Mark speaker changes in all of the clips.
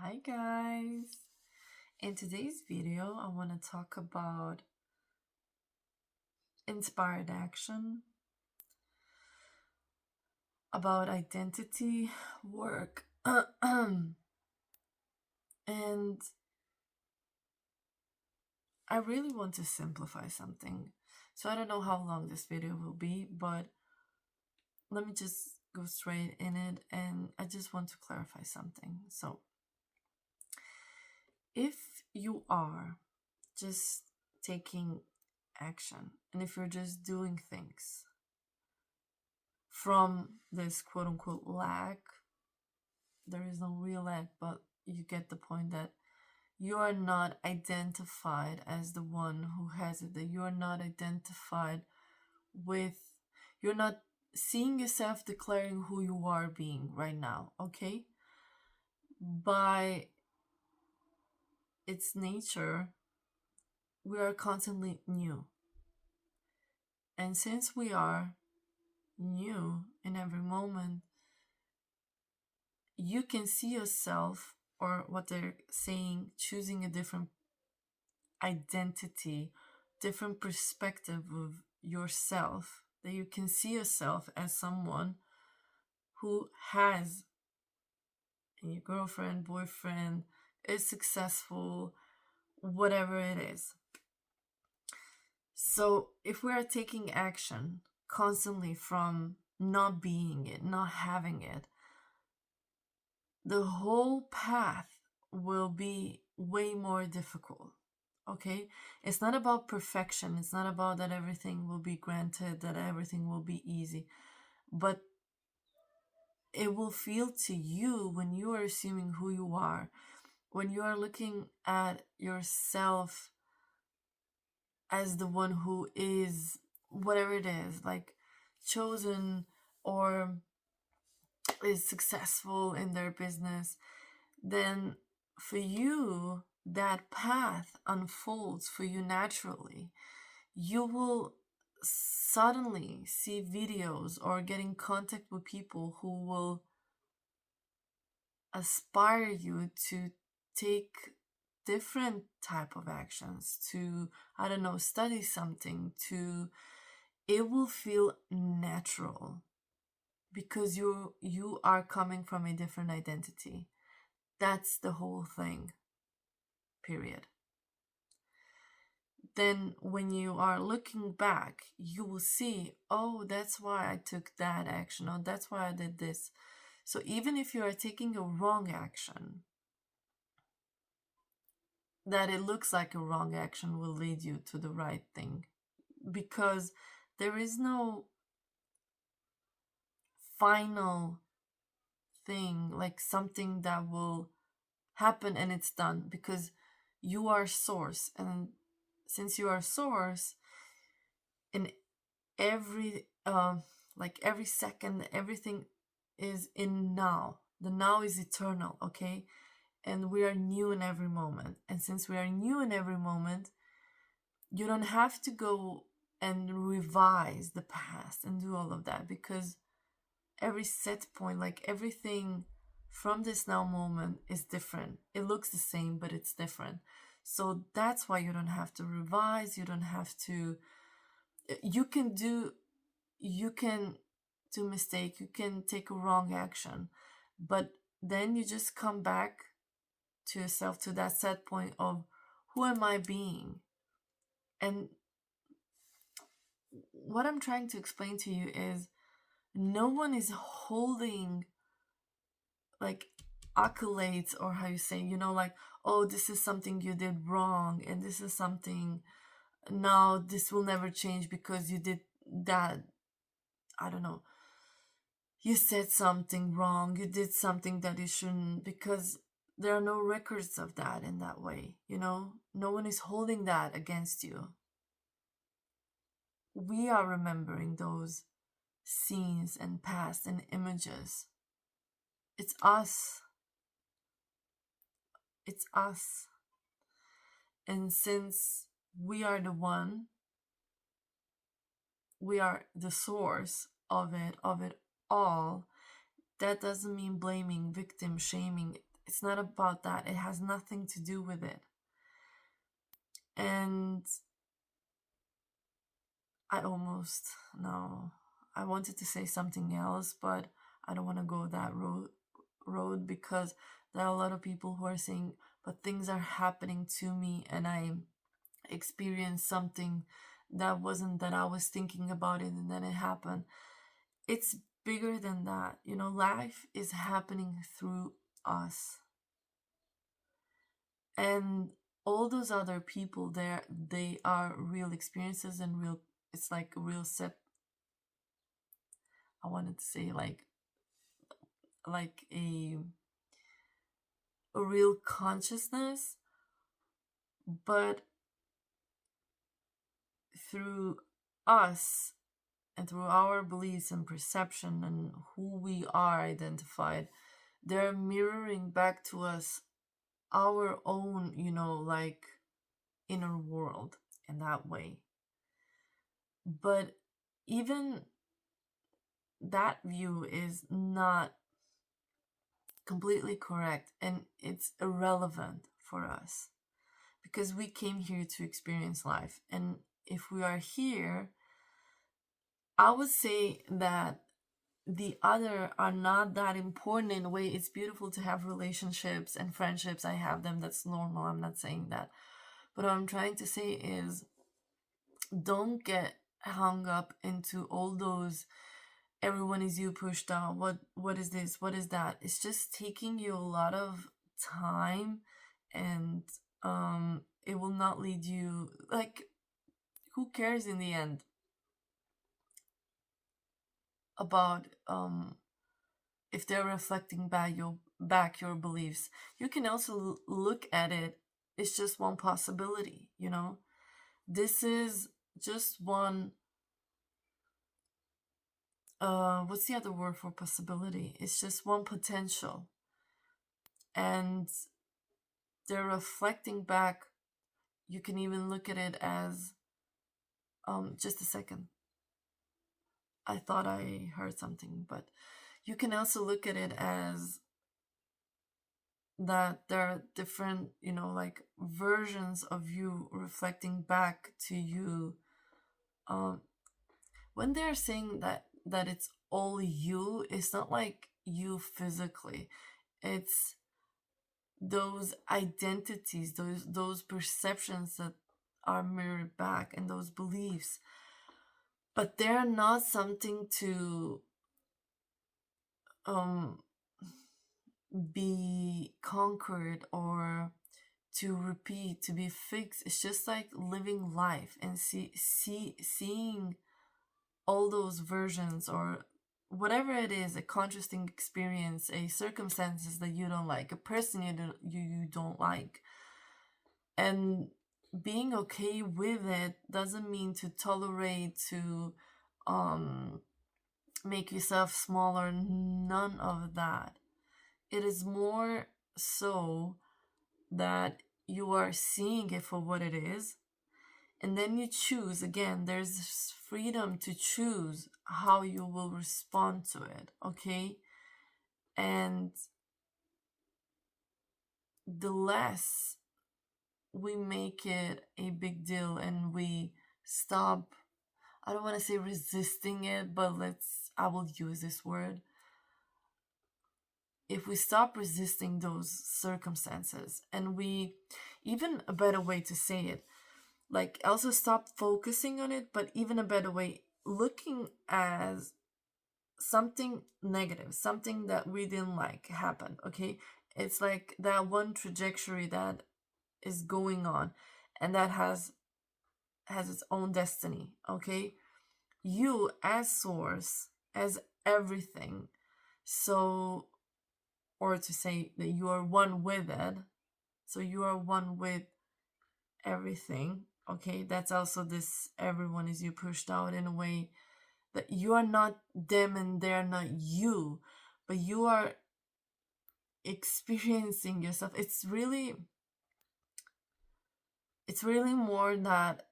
Speaker 1: Hi guys! In today's video, I want to talk about inspired action, about identity, work, and I really want to simplify something. So I don't know how long this video will be, but let me just go straight in it, and I just want to clarify something. So if you are just taking action, and if you're just doing things from this quote unquote lack, there is no real lack, but you get the point that you are not identified as the one who has it, that you are not identified with, you're not seeing yourself declaring who you are being right now, okay? By its nature, we are constantly new. And since we are new in every moment, you can see yourself, or what they're saying, choosing a different identity, different perspective of yourself, that you can see yourself as someone who has a girlfriend, boyfriend, is successful, whatever it is. So if we are taking action constantly from not being it, not having it, the whole path will be way more difficult. Okay, it's not about perfection, it's not about that everything will be granted, that everything will be easy, but it will feel to you, when you are assuming who you are, when you are looking at yourself as the one who is whatever it is, like chosen or is successful in their business, then for you that path unfolds for you naturally. You will suddenly see videos or get in contact with people who will aspire you to take different type of actions, to, I don't know, study something, to, it will feel natural because you are coming from a different identity. That's the whole thing, period. Then when you are looking back, you will see, oh, that's why I took that action, or that's why I did this. So even if you are taking a wrong action, that it looks like a wrong action will lead you to the right thing, because there is no final thing, like something that will happen and it's done, because you are source. And since you are source, in every like every second, everything is in now. The now is eternal, okay? And we are new in every moment. And since we are new in every moment, you don't have to go and revise the past and do all of that, because every set point, like everything from this now moment, is different. It looks the same, but it's different. So that's why you don't have to revise. You don't have to, you can do mistake, you can take a wrong action, but then you just come back to yourself, to that set point of, who am I being? And what I'm trying to explain to you is, no one is holding like accolades, or how you say, like, oh, this is something you did wrong, and this is something, now this will never change because you did that, I don't know, you said something wrong, you did something that you shouldn't, because there are no records of that in that way, no one is holding that against you. We are remembering those scenes and past and images. It's us. It's us. And since we are the one, we are the source of it all, that doesn't mean blaming, victim shaming. It's not about that. It has nothing to do with it. And I almost, no, I wanted to say something else, but I don't want to go that road because there are a lot of people who are saying, but things are happening to me and I experienced something that wasn't that I was thinking about it and then it happened. It's bigger than that. You know, life is happening through us. And all those other people there, they are real experiences and real, it's like a real set. I wanted to say like a real consciousness, but through us and through our beliefs and perception and who we are identified, they're mirroring back to us our own, you know, like inner world in that way. But even that view is not completely correct and it's irrelevant for us because we came here to experience life. And if we are here, I would say that the other are not that important in a way. It's beautiful to have relationships and friendships. I have them. That's normal. I'm not saying that. But what I'm trying to say is don't get hung up into all those everyone is you pushed down. What is this? What is that? It's just taking you a lot of time and it will not lead you, like, who cares in the end about if they're reflecting back your beliefs. You can also look at it, it's just one possibility, you know. This is just one what's the other word for possibility? It's just one potential. And they're reflecting back. You can even look at it as just a second. I thought I heard something, but you can also look at it as that there are different, you know, like versions of you reflecting back to you. When they're saying that it's all you, it's not like you physically. It's those identities, those perceptions that are mirrored back and those beliefs. But they're not something to be conquered or to repeat, to be fixed. It's just like living life and seeing all those versions or whatever it is, a contrasting experience, a circumstances that you don't like, a person you don't like, and being okay with it doesn't mean to tolerate, to make yourself smaller. None of that. It is more so that you are seeing it for what it is, and then you choose. Again, there's this freedom to choose how you will respond to it, okay? And the less we make it a big deal and we stop, I don't want to say resisting it, but I will use this word. If we stop resisting those circumstances and we, even a better way to say it, like also stop focusing on it, but even a better way, looking as something negative, something that we didn't like happened, okay? It's like that one trajectory that is going on and that has its own destiny, okay? You as source, as everything, so, or to say that you are one with it, so you are one with everything, okay? That's also this everyone is you pushed out in a way that you are not them and they're not you, but you are experiencing yourself. It's really more that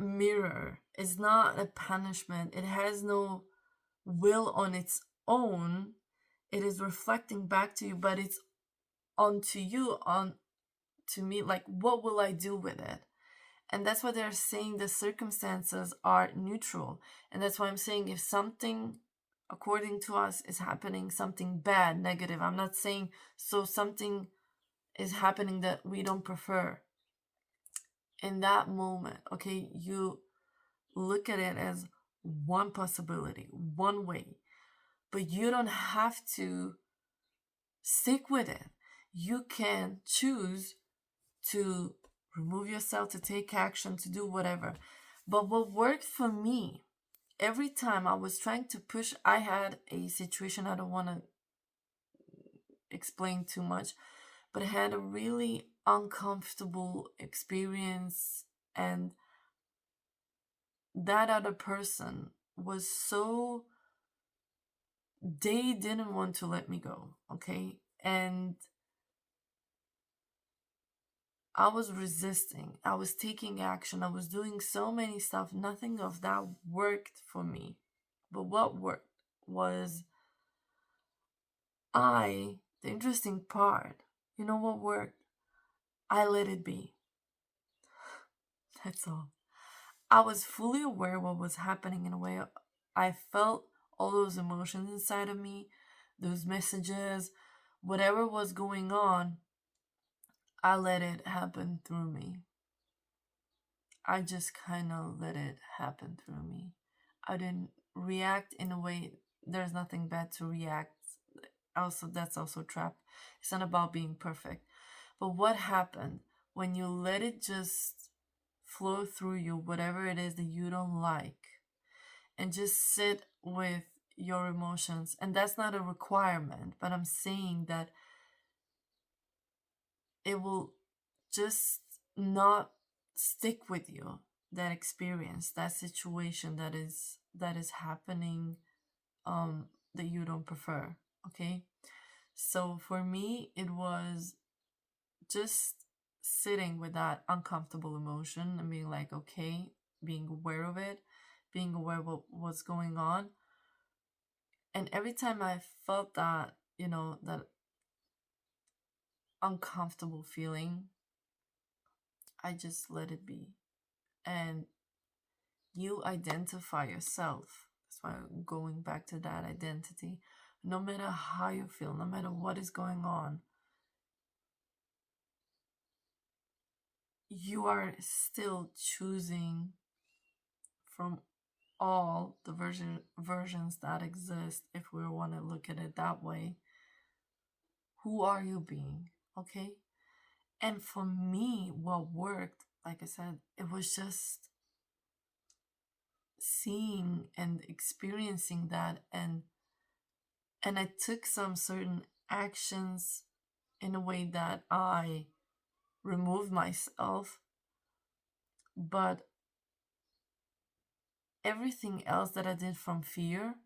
Speaker 1: mirror is not a punishment. It has no will on its own. it is reflecting back to you, but it's onto you, on to me, like, what will I do with it? And that's why they're saying the circumstances are neutral. And that's why I'm saying, if something according to us is happening, something bad, negative, I'm not saying so something is happening that we don't prefer. In that moment, okay, you look at it as one possibility, one way, but you don't have to stick with it. You can choose to remove yourself, to take action, to do whatever. But what worked for me, every time I was trying to push, I had a situation, I don't want to explain too much, but I had a really uncomfortable experience, and that other person was so, they didn't want to let me go, okay? And I was resisting, I was taking action, I was doing so many stuff. Nothing of that worked for me. But what worked was the interesting part, you know what worked? I let it be. That's all. I was fully aware what was happening. In a way, I felt all those emotions inside of me, those messages, whatever was going on, I let it happen through me. I just kind of let it happen through me. I didn't react in a way, there's nothing bad to react. Also, that's also trapped. It's not about being perfect. But what happened when you let it just flow through you, whatever it is that you don't like, and just sit with your emotions? And that's not a requirement, but I'm saying that it will just not stick with you, that experience, that situation that is happening, that you don't prefer. Okay, so for me it was just sitting with that uncomfortable emotion and being like, okay, being aware of it, being aware of what's going on. And every time I felt that, that uncomfortable feeling, I just let it be. And you identify yourself. That's why I'm going back to that identity. No matter how you feel, no matter what is going on, you are still choosing from all the versions that exist, if we want to look at it that way. Who are you being? Okay? And for me, what worked, like I said, it was just seeing and experiencing that, and I took some certain actions in a way that I removed myself, but everything else that I did from fear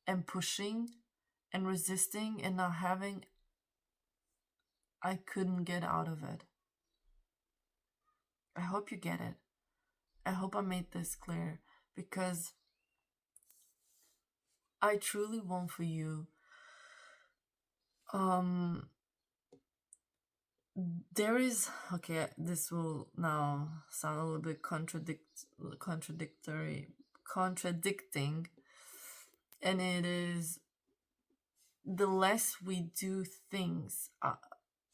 Speaker 1: and pushing and resisting and not having, I couldn't get out of it. I hope you get it. I hope I made this clear, because I truly want for you, there is, okay, this will now sound a little bit contradicting, and it is, the less we do things,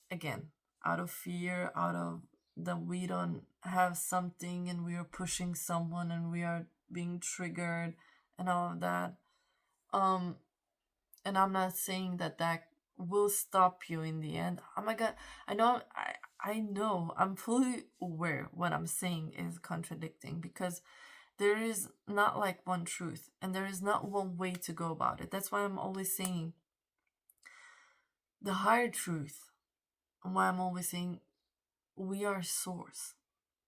Speaker 1: again, out of fear, out of that we don't have something and we are pushing someone and we are being triggered and all of that, and I'm not saying that will stop you in the end. Oh my god, I know, I'm fully aware what I'm saying is contradicting, because there is not like one truth and there is not one way to go about it. That's why I'm always saying the higher truth, and why I'm always saying we are source.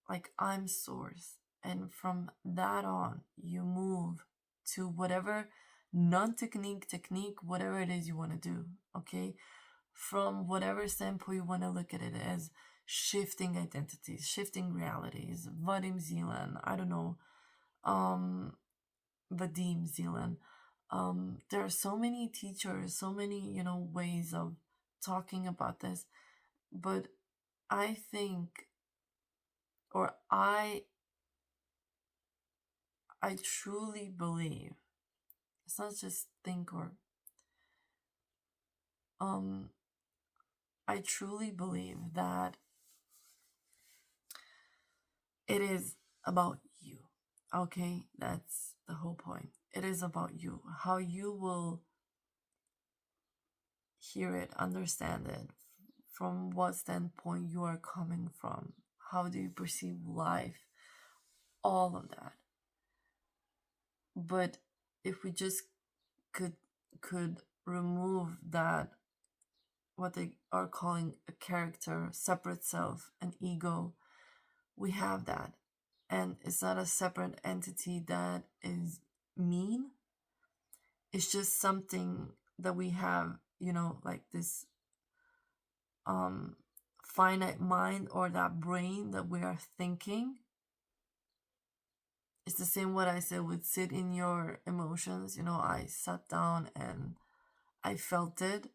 Speaker 1: Like, I'm source, and from that on you move to whatever technique, whatever it is you want to do. Okay, from whatever standpoint you want to look at it, as shifting identities, shifting realities, Vadim Zealand, I don't know, Vadim Zealand, There are so many teachers, so many, ways of talking about this, but I think, or I truly believe, it's not just think, or I truly believe that it is about you. Okay, that's the whole point. It is about you, how you will hear it, understand it, from what standpoint you are coming from, how do you perceive life, all of that. But if we just could remove that, what they are calling a character, separate self, an ego, we have that. And it's not a separate entity that is mean. It's just something that we have, like this finite mind, or that brain that we are thinking. It's the same what I said with sit in your emotions. I sat down and I felt it.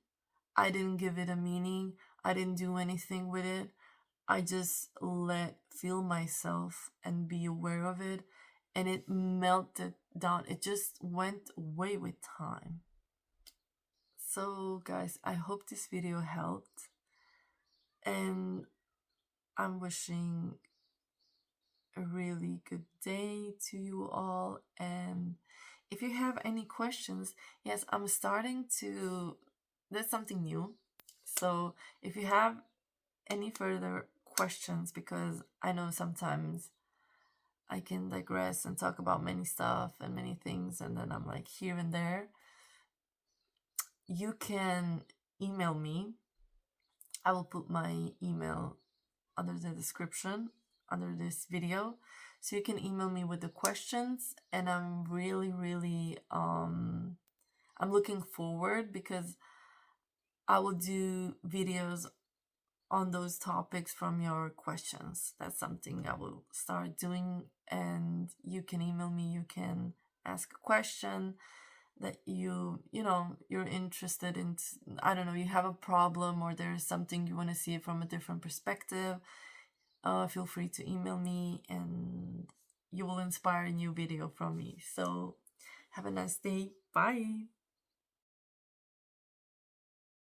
Speaker 1: I didn't give it a meaning. I didn't do anything with it. I just feel myself and be aware of it, and it melted down. It just went away with time. So guys, I hope this video helped, and I'm wishing a really good day to you all. And if you have any questions, yes, I'm starting to, that's something new. So if you have any further questions, because I know sometimes I can digress and talk about many stuff and many things, and then I'm like here and there, you can email me. I will put my email under the description under this video, so you can email me with the questions. And I'm really I'm looking forward, because I will do videos on those topics from your questions. That's something I will start doing, and you can email me, you can ask a question that you're interested in. I don't know, you have a problem, or there's something you want to see from a different perspective. Feel free to email me, and you will inspire a new video from me. So have a nice day. Bye.